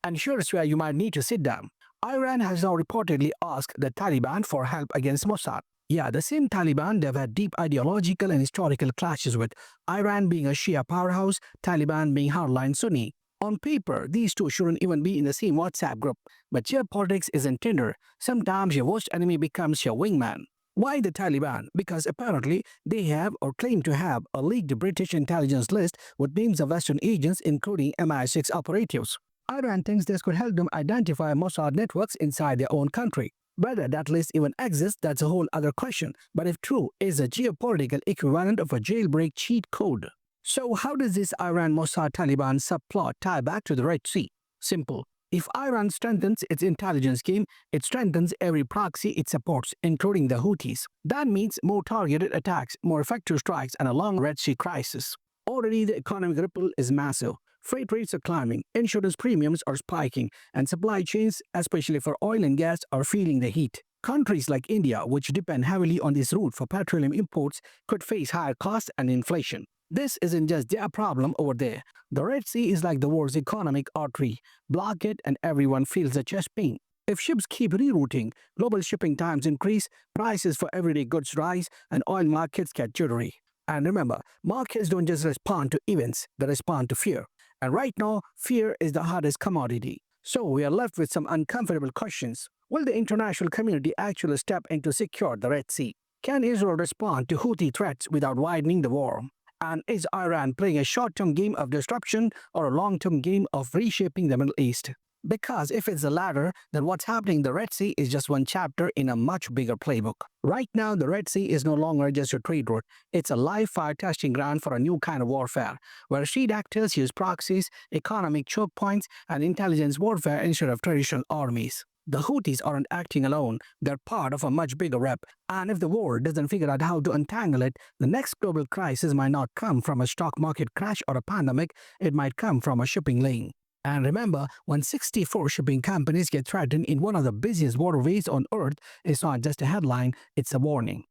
And here's where you might need to sit down. Iran has now reportedly asked the Taliban for help against Mossad. Yeah, the same Taliban they've had deep ideological and historical clashes with, Iran being a Shia powerhouse, Taliban being hardline Sunni. On paper, these two shouldn't even be in the same WhatsApp group, but geopolitics isn't Tinder. Sometimes your worst enemy becomes your wingman. Why the Taliban? Because apparently they have or claim to have a leaked British intelligence list with names of Western agents including MI6 operatives. Iran thinks this could help them identify Mossad networks inside their own country. Whether that list even exists, that's a whole other question. But if true, is a geopolitical equivalent of a jailbreak cheat code. So how does this Iran-Mossad-Taliban subplot tie back to the Red Sea? Simple. If Iran strengthens its intelligence game, it strengthens every proxy it supports, including the Houthis. That means more targeted attacks, more effective strikes, and a long Red Sea crisis. Already the economic ripple is massive. Freight rates are climbing, insurance premiums are spiking, and supply chains, especially for oil and gas, are feeling the heat. Countries like India, which depend heavily on this route for petroleum imports, could face higher costs and inflation. This isn't just their problem over there. The Red Sea is like the world's economic artery. Block it and everyone feels the chest pain. If ships keep rerouting, global shipping times increase, prices for everyday goods rise, and oil markets get jittery. And remember, markets don't just respond to events, they respond to fear. And right now, fear is the hardest commodity. So we are left with some uncomfortable questions. Will the international community actually step in to secure the Red Sea? Can Israel respond to Houthi threats without widening the war? And is Iran playing a short-term game of disruption or a long-term game of reshaping the Middle East? Because if it's the latter, then what's happening in the Red Sea is just one chapter in a much bigger playbook. Right now, the Red Sea is no longer just a trade route. It's a live fire testing ground for a new kind of warfare, where street actors use proxies, economic choke points, and intelligence warfare instead of traditional armies. The Houthis aren't acting alone, they're part of a much bigger rep. And if the war doesn't figure out how to untangle it, the next global crisis might not come from a stock market crash or a pandemic, it might come from a shipping lane. And remember, when 64 shipping companies get threatened in one of the busiest waterways on Earth, it's not just a headline, it's a warning.